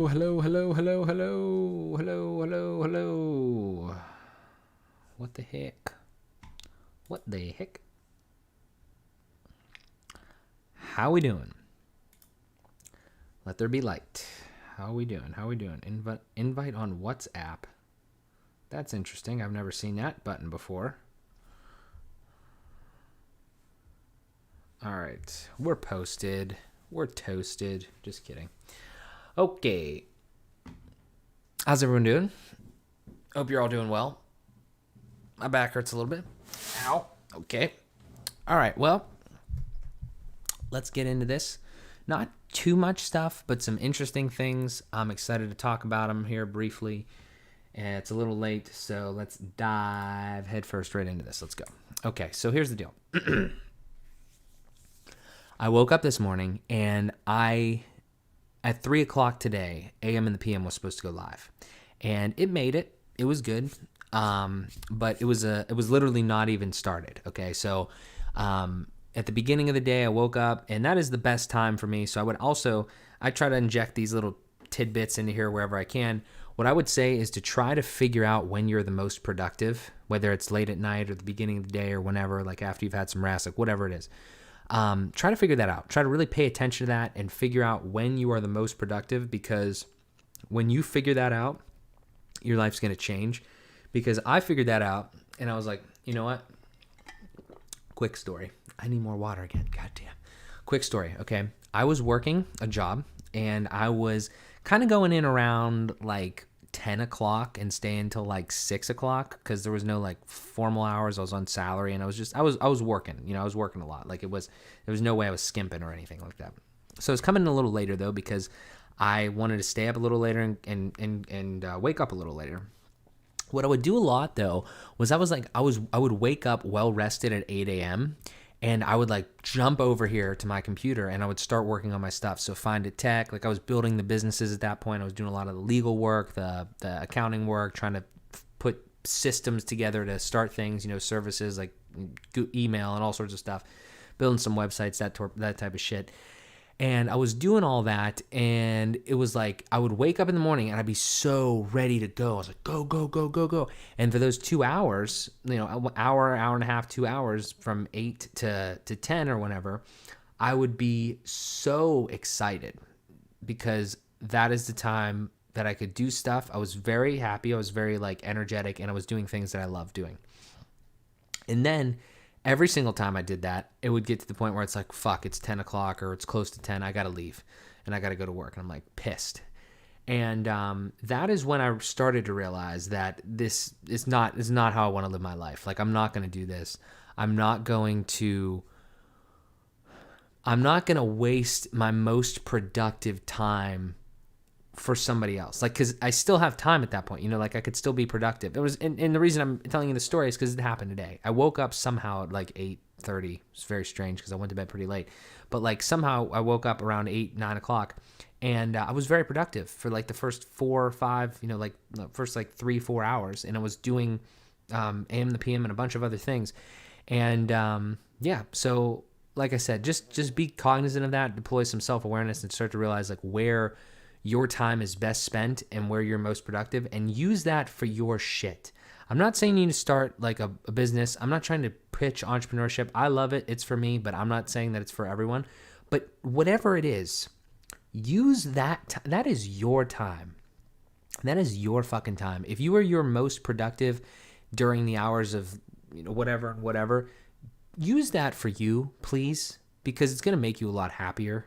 Hello, hello, hello, hello, hello, hello, hello. What the heck? What the heck? How we doing? Let there be light. How we doing? How we doing? Invite on WhatsApp. That's interesting. I've never seen that button before. All right, we're posted. We're toasted. Just kidding. Okay. How's everyone doing? Hope you're all doing well. My back hurts a little bit. Ow. Okay. All right. Well, let's get into this. Not too much stuff, but some interesting things. I'm excited to talk about them here briefly. And it's a little late, so let's dive headfirst right into this. Let's go. Okay, so here's the deal. I woke up this morning and at 3 o'clock today, AM and the PM was supposed to go live. And it made it. It was good. But it was literally not even started. Okay, so at the beginning of the day, I woke up, and that is the best time for me. So I try to inject these little tidbits into here wherever I can. What I would say is to try to figure out when you're the most productive, whether it's late at night or the beginning of the day or whenever, like after you've had some rest, like whatever it is. Try to figure that out. Try to really pay attention to that and figure out when you are the most productive, because when you figure that out, your life's going to change. Because I figured that out, and I was like, you know what? Quick story. I need more water again. Goddamn. Quick story, okay? I was working a job, and I was kind of going in around like 10 o'clock and staying until like 6 o'clock because there was no like formal hours. I was on salary, and I was working. You know, I was working a lot. Like there was no way I was skimping or anything like that. So I was coming in a little later, though, because I wanted to stay up a little later and wake up a little later. What I would do a lot, though, was I would wake up well rested at 8 a.m. and I would like jump over here to my computer and I would start working on my stuff. So Find It Tech, like I was building the businesses at that point. I was doing a lot of the legal work, the accounting work, trying to put systems together to start things, you know, services like email and all sorts of stuff, building some websites, that type of shit. And I was doing all that, and it was like I would wake up in the morning and I'd be so ready to go. I was like, go, go, go, go, go. And for those 2 hours, you know, hour and a half, 2 hours from 8 to 10 or whenever, I would be so excited because that is the time that I could do stuff. I was very happy. I was very like energetic, and I was doing things that I love doing. And then every single time I did that, it would get to the point where it's like, fuck, it's 10 o'clock or it's close to 10. I got to leave and I got to go to work. And I'm like pissed. And that is when I started to realize that this is not how I want to live my life. Like, I'm not going to do this. I'm not going to waste my most productive time for somebody else, like, because I still have time at that point, you know, like I could still be productive. It was, and the reason I'm telling you the story is because it happened today. I woke up somehow at like 8:30. It's very strange because I went to bed pretty late, but like somehow I woke up around 9 o'clock, and I was very productive for like the first 4 or 5, you know, like the first like 3-4 hours, and I was doing AM the PM and a bunch of other things, and yeah, so like I said, just be cognizant of that, deploy some self-awareness, and start to realize like where your time is best spent and where you're most productive, and use that for your shit. I'm not saying you need to start like a business. I'm not trying to pitch entrepreneurship. I love it. It's for me, but I'm not saying that it's for everyone. But whatever it is, use that. That is your time. That is your fucking time. If you are your most productive during the hours of, you know, whatever, use that for you, please, because it's going to make you a lot happier.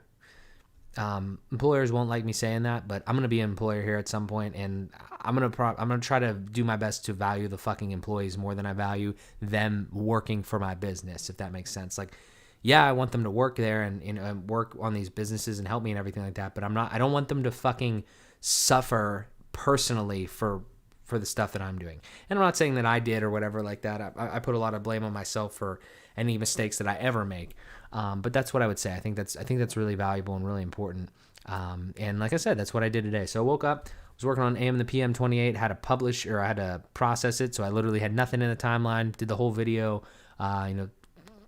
Employers won't like me saying that, but I'm gonna be an employer here at some point, and I'm gonna try to do my best to value the fucking employees more than I value them working for my business, if that makes sense. Like, yeah, I want them to work there and, you know, and work on these businesses and help me and everything like that, but I don't want them to fucking suffer personally for the stuff that I'm doing. And I'm not saying that I did or whatever like that. I put a lot of blame on myself for any mistakes that I ever make. But that's what I would say. I think that's really valuable and really important. And like I said, that's what I did today. So I woke up, was working on AM and the PM 28, had to process it. So I literally had nothing in the timeline, did the whole video, you know,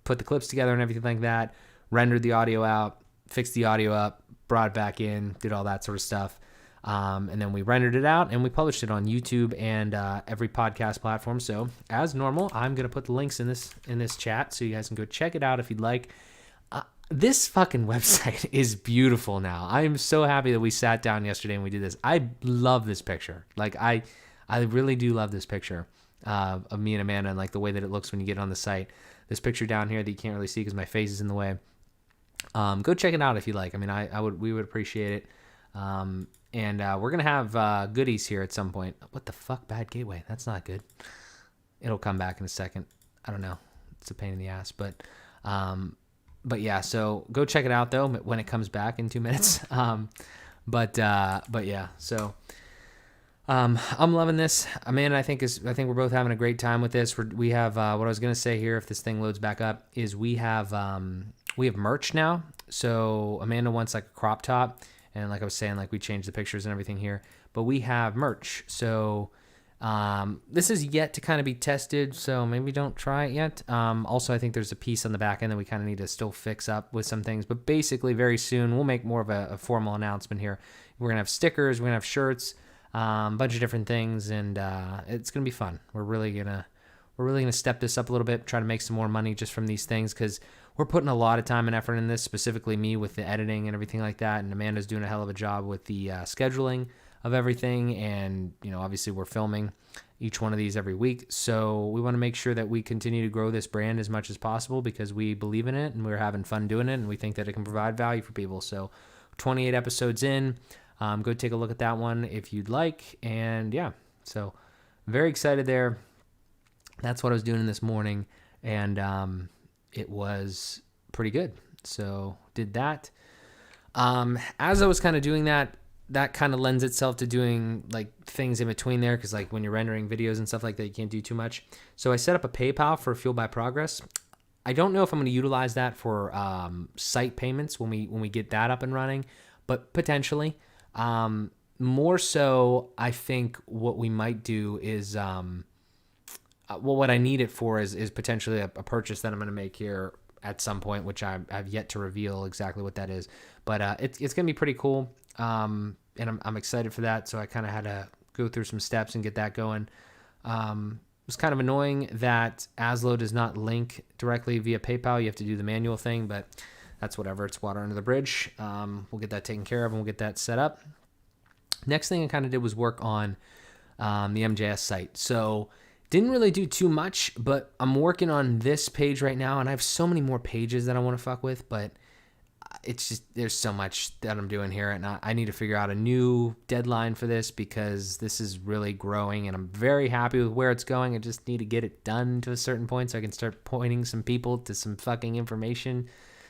put the clips together and everything like that, rendered the audio out, fixed the audio up, brought it back in, did all that sort of stuff. And then we rendered it out and we published it on YouTube and every podcast platform. So as normal, I'm going to put the links in this chat so you guys can go check it out if you'd like. This fucking website is beautiful now. I am so happy that we sat down yesterday and we did this. I love this picture. Like I really do love this picture of me and Amanda and like the way that it looks when you get on the site. This picture down here that you can't really see because my face is in the way. Go check it out if you like. I mean, we would appreciate it. And we're gonna have goodies here at some point. What the fuck? Bad gateway. That's not good. It'll come back in a second. I don't know. It's a pain in the ass, but yeah. So go check it out though when it comes back in 2 minutes. But yeah. So I'm loving this. Amanda, I think we're both having a great time with this. We have what I was gonna say here, if this thing loads back up, is we have merch now. So Amanda wants like a crop top. And like I was saying, like we changed the pictures and everything here, but we have merch. So this is yet to kind of be tested, so maybe don't try it yet. Also, I think there's a piece on the back end that we kind of need to still fix up with some things. But basically, very soon, we'll make more of a formal announcement here. We're going to have stickers, we're going to have shirts, a bunch of different things, and it's going to be fun. We're really going to step this up a little bit, try to make some more money just from these things, because we're putting a lot of time and effort in this, specifically me with the editing and everything like that. And Amanda's doing a hell of a job with the scheduling of everything. And, obviously we're filming each one of these every week. So we want to make sure that we continue to grow this brand as much as possible because we believe in it and we're having fun doing it. And we think that it can provide value for people. So 28 episodes in, go take a look at that one if you'd like. And yeah, so very excited there. That's what I was doing this morning. And, it was pretty good. So did that. As I was kind of doing that kind of lends itself to doing like things in between there. Cause like when you're rendering videos and stuff like that, you can't do too much. So I set up a PayPal for Fueled by Progress. I don't know if I'm going to utilize that for site payments when we get that up and running, but potentially. More so, I think what we might do is what I need it for is potentially a purchase that I'm going to make here at some point, which I've yet to reveal exactly what that is. But it's going to be pretty cool, and I'm excited for that. So I kind of had to go through some steps and get that going. It was kind of annoying that Aslo does not link directly via PayPal. You have to do the manual thing, but that's whatever. It's water under the bridge. We'll get that taken care of and we'll get that set up. Next thing I kind of did was work on the MJS site. So didn't really do too much, but I'm working on this page right now, and I have so many more pages that I want to fuck with, but it's just, there's so much that I'm doing here, and I need to figure out a new deadline for this because this is really growing, and I'm very happy with where it's going. I just need to get it done to a certain point so I can start pointing some people to some fucking information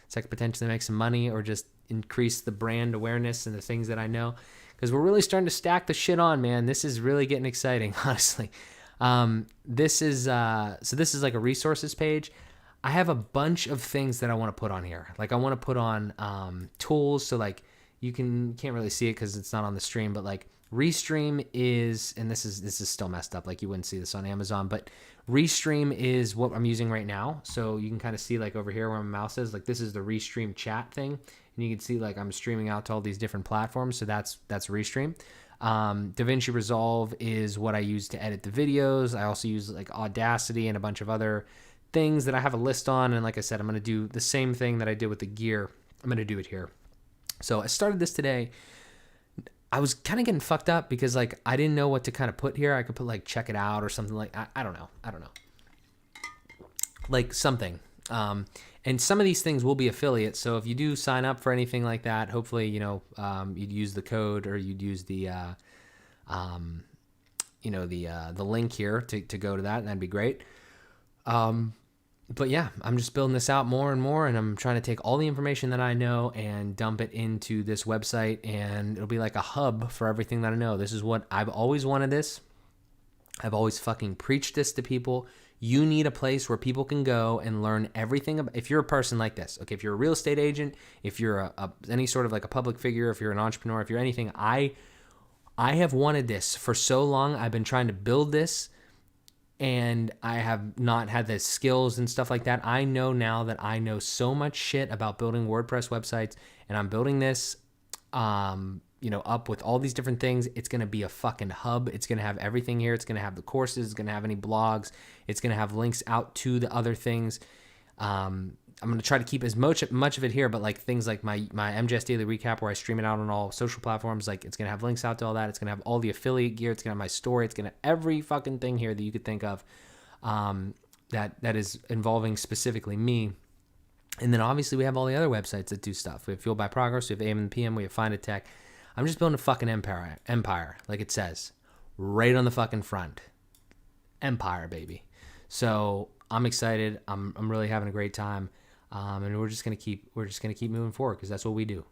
so I can potentially make some money or just increase the brand awareness and the things that I know, because we're really starting to stack the shit on, man. This is really getting exciting, honestly. This is like a resources page. I have a bunch of things that I want to put on here. Like I want to put on, tools. So like you can't really see it cause it's not on the stream, but like Restream is, and this is still messed up. Like you wouldn't see this on Amazon, but Restream is what I'm using right now. So you can kind of see like over here where my mouse is, like this is the Restream chat thing. And you can see like I'm streaming out to all these different platforms. So that's Restream. DaVinci Resolve is what I use to edit the videos. I also use like Audacity and a bunch of other things that I have a list on. And like I said, I'm going to do the same thing that I did with the gear. I'm going to do it here. So I started this today. I was kind of getting fucked up because like I didn't know what to kind of put here. I could put like check it out or something like I don't know. Like something. And some of these things will be affiliates. So if you do sign up for anything like that, hopefully, you'd use the code or you'd use the link here to go to that. And that'd be great. But yeah, I'm just building this out more and more, and I'm trying to take all the information that I know and dump it into this website, and it'll be like a hub for everything that I know. This is what I've always wanted this. I've always fucking preached this to people. You need a place where people can go and learn everything. If you're a person like this, okay, if you're a real estate agent, if you're any sort of like a public figure, if you're an entrepreneur, if you're anything, I have wanted this for so long. I've been trying to build this, and I have not had the skills and stuff like that. I know now that I know so much shit about building WordPress websites, and I'm building this up with all these different things. It's going to be a fucking hub. It's going to have everything here. It's going to have the courses. It's going to have any blogs. It's going to have links out to the other things. I'm going to try to keep as much of it here, but like things like my Mjs Daily Recap, where I stream it out on all social platforms, like it's going to have links out to all that. It's going to have all the affiliate gear. It's going to have my story. It's going to have every fucking thing here that you could think of that is involving specifically me. And then obviously we have all the other websites that do stuff. We have Fueled by Progress. We have AM and PM. We have Find a Tech. I'm just building a fucking empire, like it says, right on the fucking front. Empire, baby. So I'm excited. I'm really having a great time. And we're just gonna keep moving forward because that's what we do.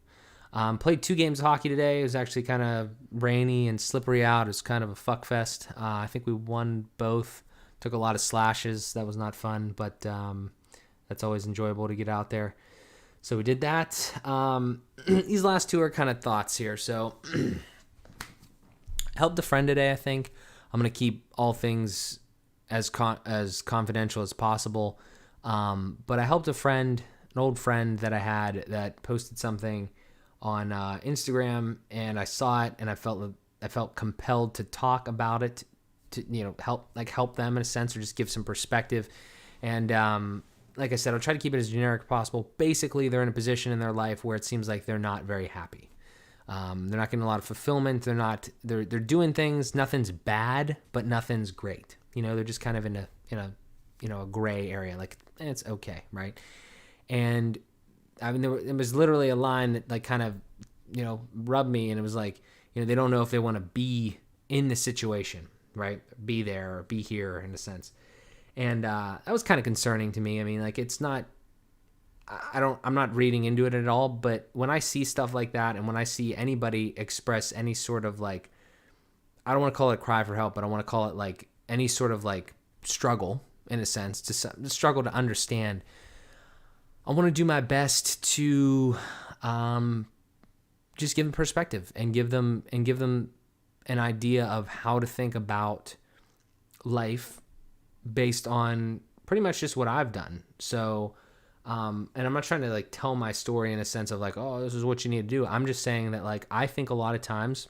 Played 2 games of hockey today. It was actually kind of rainy and slippery out. It was kind of a fuck fest. I think we won both. Took a lot of slashes. That was not fun, but that's always enjoyable to get out there. So we did that. These last 2 are kind of thoughts here. So helped a friend today. I think I'm gonna keep all things as confidential as possible. But I helped a friend, an old friend that I had, that posted something on Instagram, and I saw it, and I felt compelled to talk about it, to help them in a sense, or just give some perspective. And like I said, I'll try to keep it as generic as possible. Basically, they're in a position in their life where it seems like they're not very happy. They're not getting a lot of fulfillment. They're doing things. Nothing's bad, but nothing's great. They're just kind of in a gray area. Like, it's okay, right? And I mean, it was literally a line that like kind of, rubbed me, and it was like, they don't know if they want to be in the situation, right? Be there or be here in a sense. And that was kind of concerning to me. I mean, like, it's not, I'm not reading into it at all, but when I see stuff like that, and when I see anybody express any sort of like, I don't want to call it a cry for help, but I want to call it like any sort of like struggle, in a sense, to struggle to understand, I want to do my best to just give them perspective and give them an idea of how to think about life based on pretty much just what I've done. So, and I'm not trying to like tell my story in a sense of like, oh, this is what you need to do. I'm just saying that like, I think a lot of times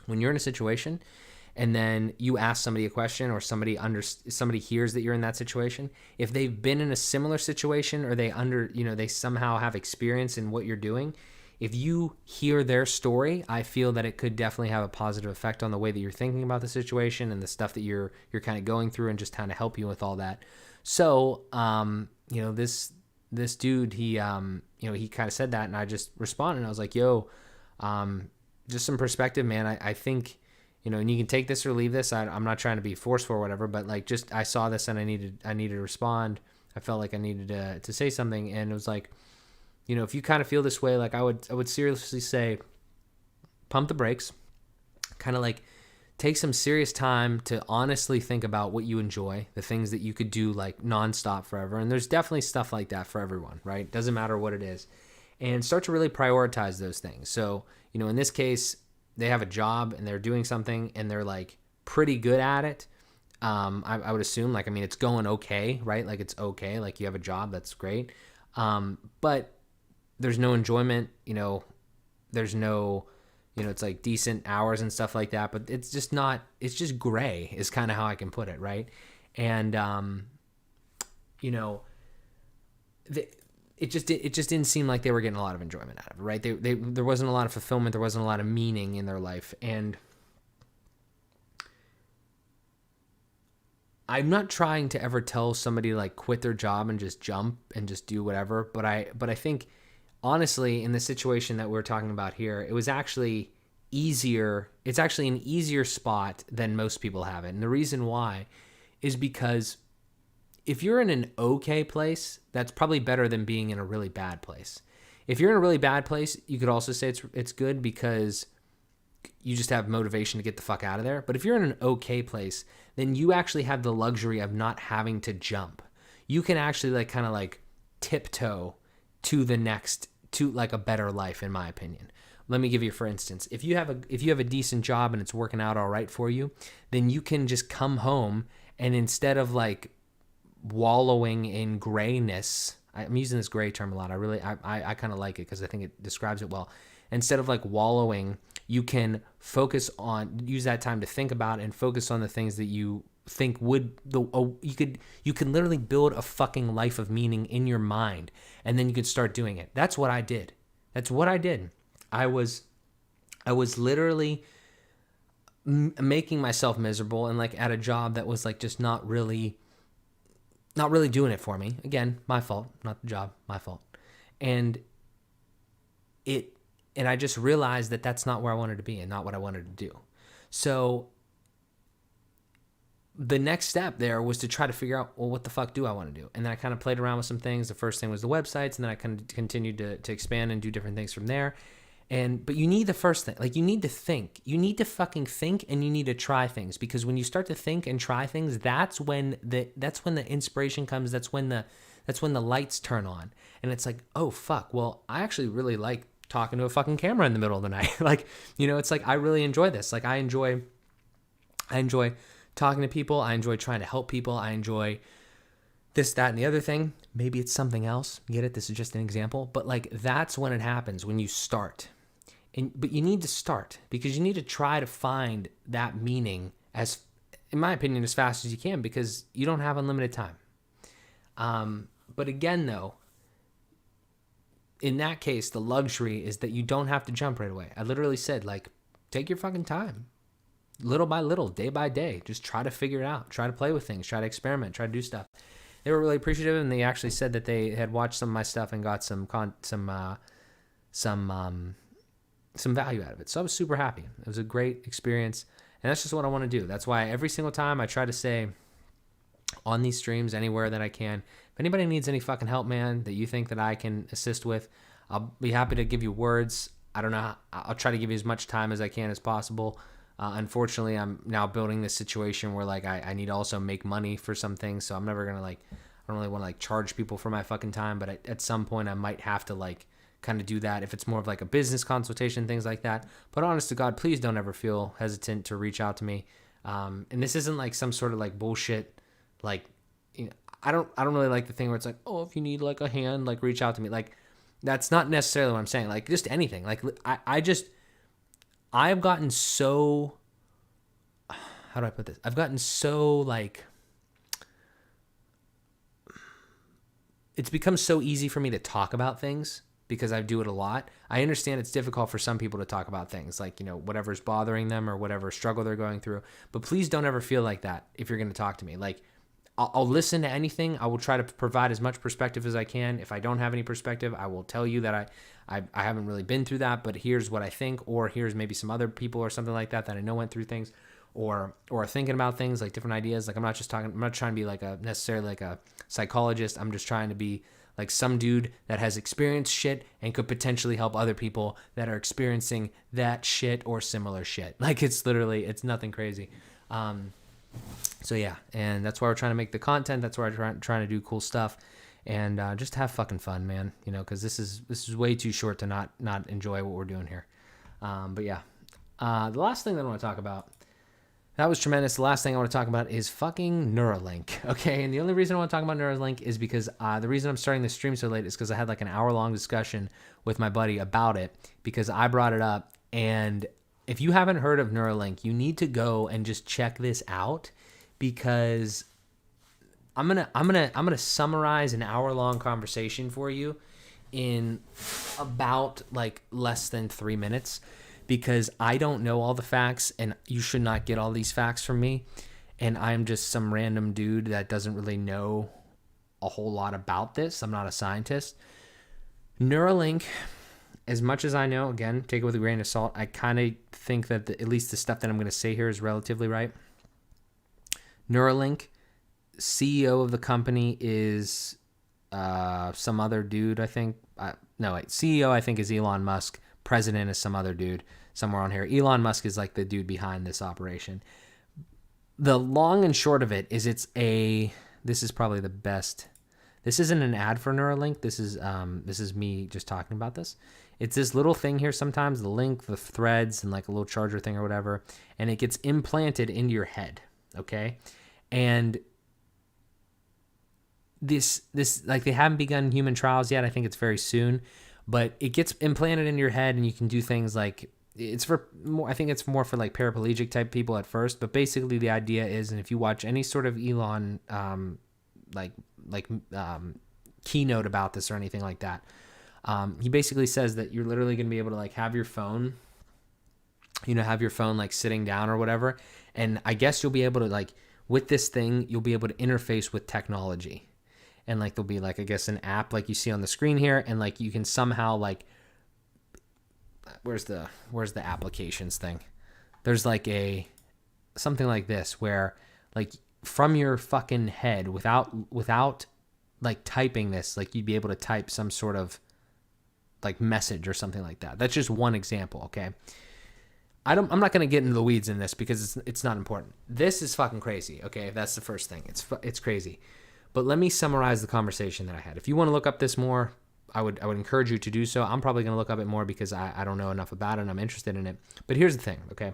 when you're in a situation and then you ask somebody a question, or somebody hears that you're in that situation, if they've been in a similar situation, or they somehow have experience in what you're doing, if you hear their story, I feel that it could definitely have a positive effect on the way that you're thinking about the situation and the stuff that you're kind of going through, and just kind of help you with all that. So, this dude, he kind of said that, and I just responded, and I was like, yo, just some perspective, man. I think, and you can take this or leave this. I'm not trying to be forceful or whatever, but like, just, I saw this and I needed to respond. I felt like I needed to say something. And it was like, if you kind of feel this way, like I would seriously say, pump the brakes, kind of like take some serious time to honestly think about what you enjoy, the things that you could do like nonstop forever. And there's definitely stuff like that for everyone, right? Doesn't matter what it is. And start to really prioritize those things. So, in this case, they have a job and they're doing something and they're like pretty good at it. I would assume, like, I mean, it's going okay, right? Like, it's okay. Like, you have a job, that's great. But there's no enjoyment, there's no, it's like decent hours and stuff like that, but it's just gray is kind of how I can put it. Right. And, it just didn't seem like they were getting a lot of enjoyment out of it, right? There wasn't a lot of fulfillment, there wasn't a lot of meaning in their life, and I'm not trying to ever tell somebody like quit their job and just jump and just do whatever, but I think honestly, in the situation that we're talking about here, it was actually easier. It's actually an easier spot than most people have it, and the reason why is because if you're in an okay place, that's probably better than being in a really bad place. If you're in a really bad place, you could also say it's good because you just have motivation to get the fuck out of there. But if you're in an okay place, then you actually have the luxury of not having to jump. You can actually like kind of like tiptoe to like a better life, in my opinion. Let me give you, for instance, if you have a decent job and it's working out all right for you, then you can just come home, and instead of like wallowing in grayness, I'm using this gray term a lot. I kind of like it because I think it describes it well. instead of like wallowing, you can use that time to think about and focus on the things that you think you could literally build a fucking life of meaning in your mind, and then you could start doing it. That's what I did. I was literally making myself miserable and like at a job that was like just not really doing it for me. Again, my fault, not the job, my fault. And I just realized that that's not where I wanted to be and not what I wanted to do. So the next step there was to try to figure out, well, what the fuck do I want to do? And then I kind of played around with some things. The first thing was the websites, and then I kind of continued to expand and do different things from there. But you need the first thing, like you need to think. You need to fucking think, and you need to try things, because when you start to think and try things, that's when the inspiration comes. That's when the lights turn on, and it's like, oh fuck, well, I actually really like talking to a fucking camera in the middle of the night. Like, it's like I really enjoy this. Like I enjoy talking to people. I enjoy trying to help people. I enjoy this, that, and the other thing. Maybe it's something else. Get it? This is just an example. But like that's when it happens, when you start. But you need to start, because you need to try to find that meaning in my opinion, as fast as you can, because you don't have unlimited time. But again, though, in that case, the luxury is that you don't have to jump right away. I literally said, like, take your fucking time. Little by little, day by day, just try to figure it out. Try to play with things. Try to experiment. Try to do stuff. They were really appreciative, and they actually said that they had watched some of my stuff and got some value out of it. So I was super happy. It was a great experience, and that's just what I want to do. That's why every single time I try to say on these streams, anywhere that I can, if anybody needs any fucking help, man, that you think that I can assist with, I'll be happy to give you words. I don't know. I'll try to give you as much time as I can as possible. Unfortunately, I'm now building this situation where like I need to also make money for some things. So I'm never going to I don't really want to like charge people for my fucking time, but at some point I might have to like kind of do that if it's more of like a business consultation, things like that. But honest to God, please don't ever feel hesitant to reach out to me. And this isn't like some sort of like bullshit, like, I don't really like the thing where it's like, oh, if you need like a hand, like reach out to me. Like that's not necessarily what I'm saying. Like just anything. Like I've gotten so, how do I put this? I've gotten so like, it's become so easy for me to talk about things because I do it a lot. I understand it's difficult for some people to talk about things like, whatever's bothering them or whatever struggle they're going through. But please don't ever feel like that if you're going to talk to me. Like, I'll listen to anything. I will try to provide as much perspective as I can. If I don't have any perspective, I will tell you that I haven't really been through that, but here's what I think, or here's maybe some other people or something like that I know went through things or thinking about things, like different ideas. Like I'm not trying to be like necessarily like a psychologist. I'm just trying to be like some dude that has experienced shit and could potentially help other people that are experiencing that shit or similar shit. Like it's nothing crazy. So yeah, and that's why we're trying to make the content. That's why we're trying to do cool stuff, and just have fucking fun, man. Because this is way too short to not enjoy what we're doing here. But yeah, the last thing that I want to talk about, that was tremendous. The last thing I want to talk about is fucking Neuralink. Okay, and the only reason I want to talk about Neuralink is because the reason I'm starting this stream so late is because I had like an hour-long discussion with my buddy about it because I brought it up. And if you haven't heard of Neuralink, you need to go and just check this out, because I'm gonna summarize an hour-long conversation for you in about like less than 3 minutes, because I don't know all the facts, and you should not get all these facts from me, and I'm just some random dude that doesn't really know a whole lot about this. I'm not a scientist. Neuralink, as much as I know, again, take it with a grain of salt, I kind of think that at least the stuff that I'm going to say here is relatively right. Neuralink, CEO of the company is some other dude, I think. CEO I think is Elon Musk. President is some other dude somewhere on here. Elon Musk is like the dude behind this operation. The long and short of it is this is probably the best. This isn't an ad for Neuralink. This is me just talking about this. It's this little thing here sometimes, the link, the threads, and like a little charger thing or whatever, and it gets implanted into your head, okay? And this like they haven't begun human trials yet. I think it's very soon, but it gets implanted in your head, and you can do things like, it's for more, I think it's more for like paraplegic type people at first, but basically the idea is, and if you watch any sort of Elon like like keynote about this or anything like that, he basically says that you're literally going to be able to like have your phone, have your phone like sitting down or whatever, and I guess you'll be able to like, with this thing, you'll be able to interface with technology, and like there'll be like, I guess, an app like you see on the screen here, and like you can somehow like, where's the applications thing? There's like something like this where like from your fucking head, without like typing this, like you'd be able to type some sort of like message or something like that. That's just one example, okay? I'm not going to get into the weeds in this because it's not important. This is fucking crazy, okay? That's the first thing. It's crazy. But let me summarize the conversation that I had. If you want to look up this more, I would encourage you to do so. I'm probably going to look up it more because I don't know enough about it and I'm interested in it. But here's the thing, okay?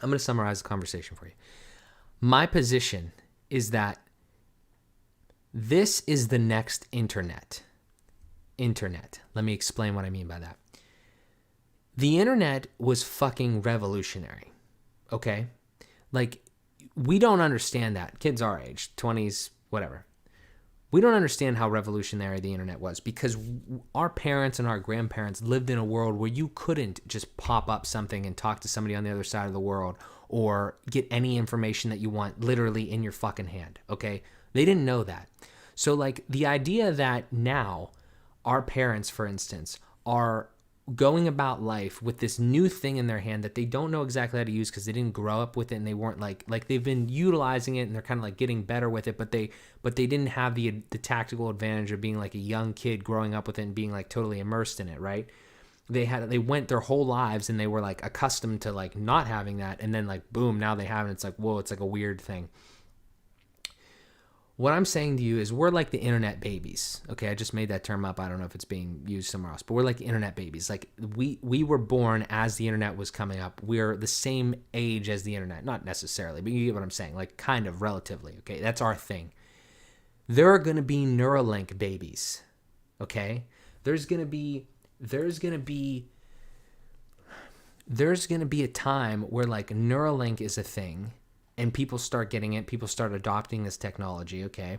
I'm going to summarize the conversation for you. My position is that this is the next internet. Let me explain what I mean by that. The internet was fucking revolutionary, okay? Like, we don't understand that. Kids our age, 20s, whatever. We don't understand how revolutionary the internet was because our parents and our grandparents lived in a world where you couldn't just pop up something and talk to somebody on the other side of the world or get any information that you want literally in your fucking hand, okay? They didn't know that. So, like, the idea that now our parents, for instance, are going about life with this new thing in their hand that they don't know exactly how to use because they didn't grow up with it and they weren't like they've been utilizing it and they're kind of like getting better with it, but they didn't have the tactical advantage of being like a young kid growing up with it and being like totally immersed in it, right? They went their whole lives and they were like accustomed to like not having that, and then like boom, now they have it. It's like, whoa, it's like a weird thing. What I'm saying to you is we're like the internet babies. Okay, I just made that term up. I don't know if it's being used somewhere else, but we're like the internet babies. Like we were born as the internet was coming up. We're the same age as the internet. Not necessarily, but you get what I'm saying. Like kind of relatively. Okay, that's our thing. There are going to be Neuralink babies. Okay? There's going to be a time where like Neuralink is a thing. And people start getting it, people start adopting this technology, okay?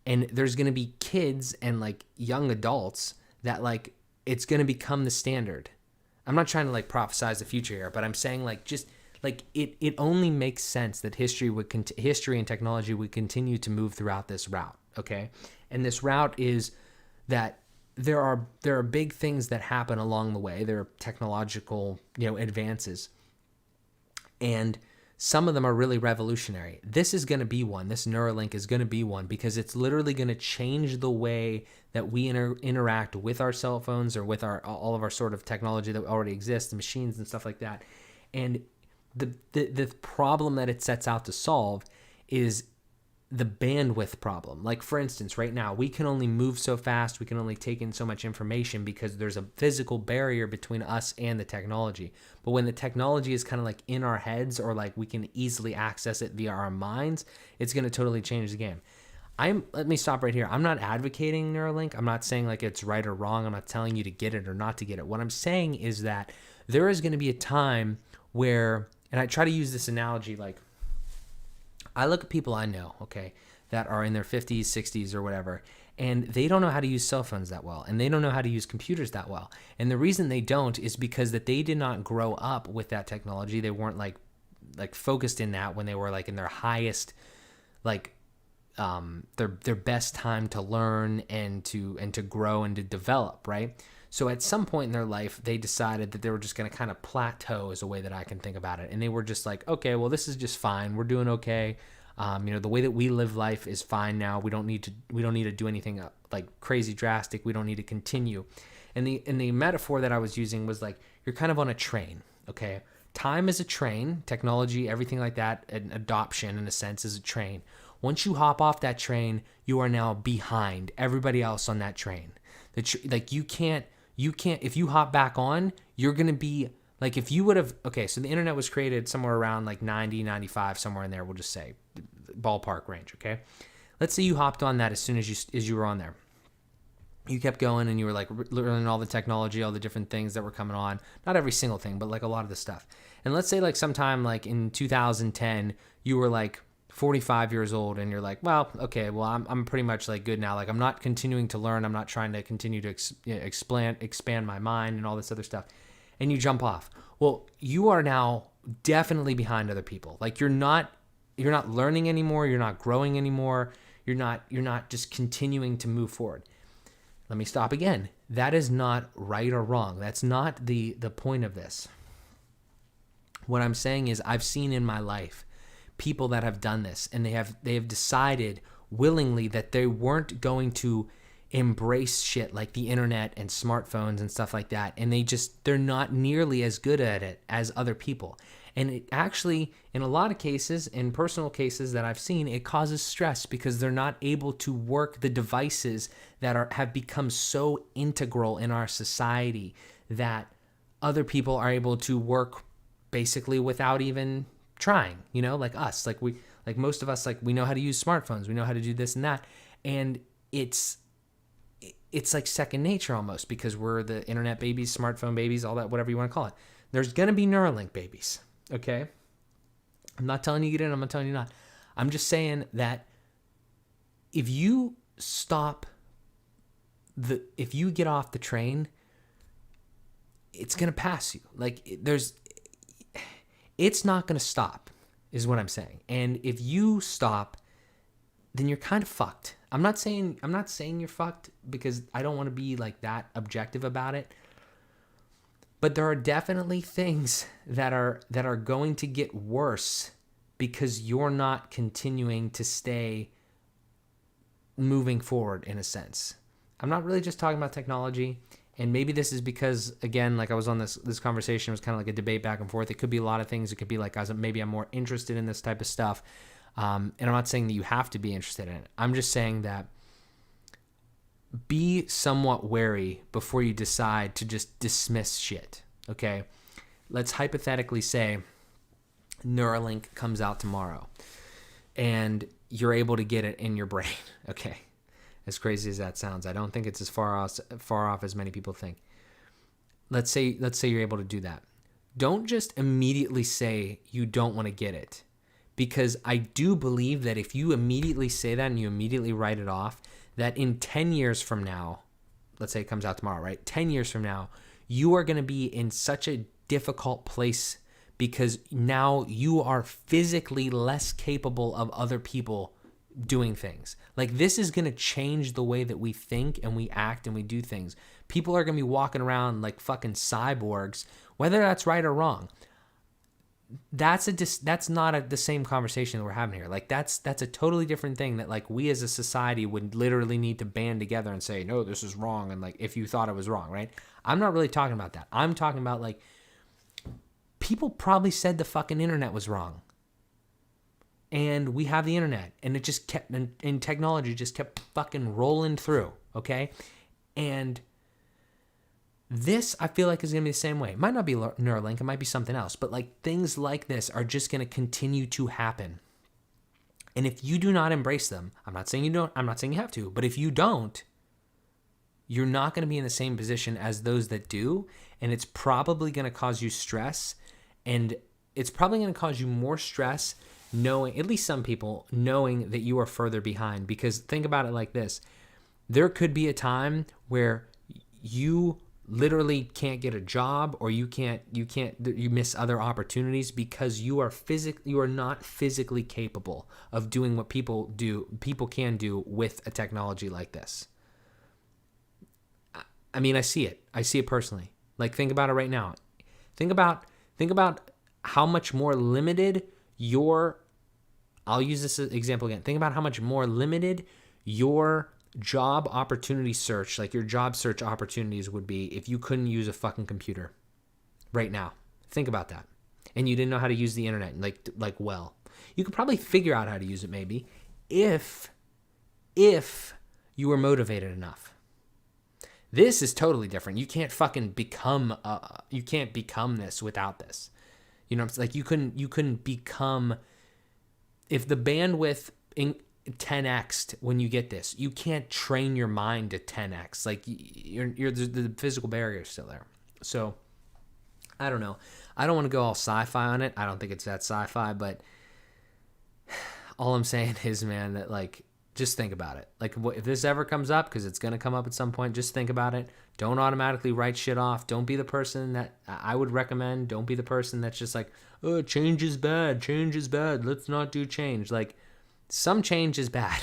And there's going to be kids and like young adults that like it's going to become the standard. I'm not trying to like prophesize the future here, but I'm saying like just like it only makes sense that history and technology would continue to move throughout this route, okay? And this route is that there are big things that happen along the way. There are technological, advances. And some of them are really revolutionary. This is going to be one. This Neuralink is going to be one because it's literally going to change the way that we interact with our cell phones or with all of our sort of technology that already exists, the machines and stuff like that. And the problem that it sets out to solve is the bandwidth problem. Like, for instance, right now, we can only move so fast, we can only take in so much information because there's a physical barrier between us and the technology. But when the technology is kind of like in our heads or like we can easily access it via our minds, it's going to totally change the game. Let me stop right here. I'm not advocating Neuralink. I'm not saying like it's right or wrong. I'm not telling you to get it or not to get it. What I'm saying is that there is going to be a time where, and I try to use this analogy, like, I look at people I know, okay, that are in their 50s, 60s, or whatever, and they don't know how to use cell phones that well, and they don't know how to use computers that well. And the reason they don't is because that they did not grow up with that technology. They weren't like focused in that when they were like in their highest, like their best time to learn and to grow and to develop, right? So at some point in their life, they decided that they were just going to kind of plateau, is a way that I can think about it. And they were just like, okay, well, this is just fine. We're doing okay. The way that we live life is fine now. We don't need to do anything like crazy drastic. We don't need to continue. And the metaphor that I was using was like, you're kind of on a train, okay? Time is a train. Technology, everything like that, and adoption in a sense is a train. Once you hop off that train, you are now behind everybody else on that train. Like you can't, if you hop back on, you're going to be like, if you would have, okay, so the internet was created somewhere around like 90, 95, somewhere in there, we'll just say ballpark range. Okay. Let's say you hopped on that as soon as you were on there. you kept going and you were like learning all the technology, all the different things that were coming on. Not every single thing, but like a lot of the stuff. And let's say like sometime like in 2010, you were like 45 years old and you're like, well, okay, well, I'm pretty much like good now. Like I'm not continuing to learn. I'm not trying to continue to expand my mind and all this other stuff. And you jump off. Well, you are now definitely behind other people. Like you're not learning anymore. You're not growing anymore. You're not just continuing to move forward. Let me stop again. That is not right or wrong. That's not the point of this. What I'm saying is I've seen in my life people that have done this, and they have decided willingly that they weren't going to embrace shit like the internet and smartphones and stuff like that, and they're not nearly as good at it as other people. And it actually, in a lot of cases, in personal cases that I've seen, it causes stress because they're not able to work the devices that have become so integral in our society that other people are able to work basically without even trying, like us, like most of us, like we know how to use smartphones, we know how to do this and that. And it's like second nature almost because we're the internet babies, smartphone babies, all that, whatever you want to call it. There's going to be Neuralink babies. Okay. I'm not telling you to get in. I'm not telling you not. I'm just saying that if you if you get off the train, it's going to pass you. Like it's not going to stop is what I'm saying. And if you stop, then you're kind of fucked. I'm not saying you're fucked because I don't want to be like that objective about it. But there are definitely things that are going to get worse because you're not continuing to stay moving forward in a sense. I'm not really just talking about technology. And maybe this is because, again, like I was on this conversation, it was kind of like a debate back and forth. It could be a lot of things. It could be like, maybe I'm more interested in this type of stuff. And I'm not saying that you have to be interested in it. I'm just saying that be somewhat wary before you decide to just dismiss shit, okay? Let's hypothetically say Neuralink comes out tomorrow and you're able to get it in your brain, okay? As crazy as that sounds, I don't think it's as far off as many people think. Let's say you're able to do that. Don't just immediately say you don't want to get it, because I do believe that if you immediately say that and you immediately write it off, that in 10 years from now, let's say it comes out tomorrow, right? 10 years from now, you are going to be in such a difficult place because now you are physically less capable of other people doing things. Like this is going to change the way that we think and we act and we do things. People are going to be walking around like fucking cyborgs, whether that's right or wrong. That's not the same conversation that we're having here. Like that's a totally different thing that like we as a society would literally need to band together and say, no, this is wrong. And like, if you thought it was wrong, right? I'm not really talking about that. I'm talking about like people probably said the fucking internet was wrong. And we have the internet and it just kept, and technology just kept fucking rolling through. Okay. And this, I feel like, is going to be the same way. It might not be Neuralink. It might be something else. But like things like this are just going to continue to happen. And if you do not embrace them, I'm not saying you don't. I'm not saying you have to. But if you don't, you're not going to be in the same position as those that do. And it's probably going to cause you stress. And it's probably going to cause you more stress knowing, at least some people, knowing that you are further behind. Because think about it like this. There could be a time where you literally can't get a job, or you miss other opportunities because you are not physically capable of doing what people can do with a technology like this. I mean, I see it personally. Like, think about it right now. Think about how much more limited I'll use this example again. Think about how much more limited your job opportunity search, like your job search opportunities would be if you couldn't use a fucking computer right now. Think about that. And you didn't know how to use the internet like well. You could probably figure out how to use it maybe if you were motivated enough. This is totally different. You can't fucking become this without this. You know, it's like you couldn't become, if the bandwidth 10x when you get this. You can't train your mind to 10x. Like the physical barrier is still there. So I don't know. I don't want to go all sci-fi on it. I don't think it's that sci-fi, but all I'm saying is, man, that like, just think about it. Like, if this ever comes up, because it's going to come up at some point, just think about it. Don't automatically write shit off. Don't be the person that I would recommend. Don't be the person that's just like, oh, change is bad. Change is bad. Let's not do change. Like, some change is bad.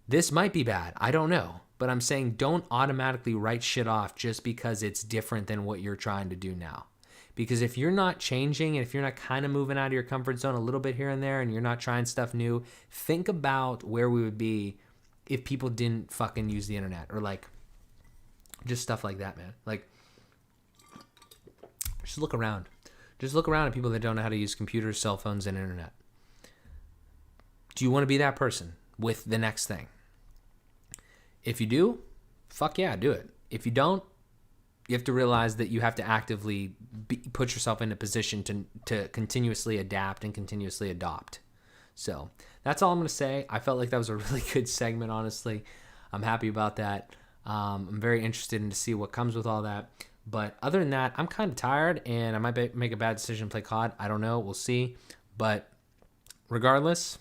This might be bad. I don't know. But I'm saying don't automatically write shit off just because it's different than what you're trying to do now. Because if you're not changing and if you're not kind of moving out of your comfort zone a little bit here and there and you're not trying stuff new, think about where we would be if people didn't fucking use the internet or like just stuff like that, man. Like, just look around. Just look around at people that don't know how to use computers, cell phones, and internet. Do you want to be that person with the next thing? If you do, fuck yeah, do it. If you don't, you have to realize that you have to actively put yourself in a position to continuously adapt and continuously adopt. So that's all I'm going to say. I felt like that was a really good segment, honestly. I'm happy about that. I'm very interested in to see what comes with all that. But other than that, I'm kind of tired, and I might make a bad decision to play COD. I don't know. We'll see. But regardless,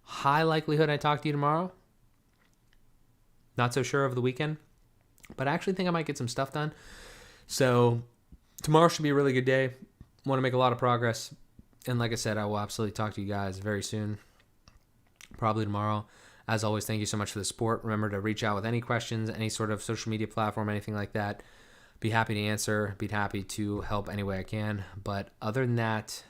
high likelihood I talk to you tomorrow. Not so sure over the weekend. But I actually think I might get some stuff done. So tomorrow should be a really good day. Want to make a lot of progress. And like I said, I will absolutely talk to you guys very soon. Probably tomorrow. As always, thank you so much for the support. Remember to reach out with any questions, any sort of social media platform, anything like that. Be happy to answer. Be happy to help any way I can. But other than that,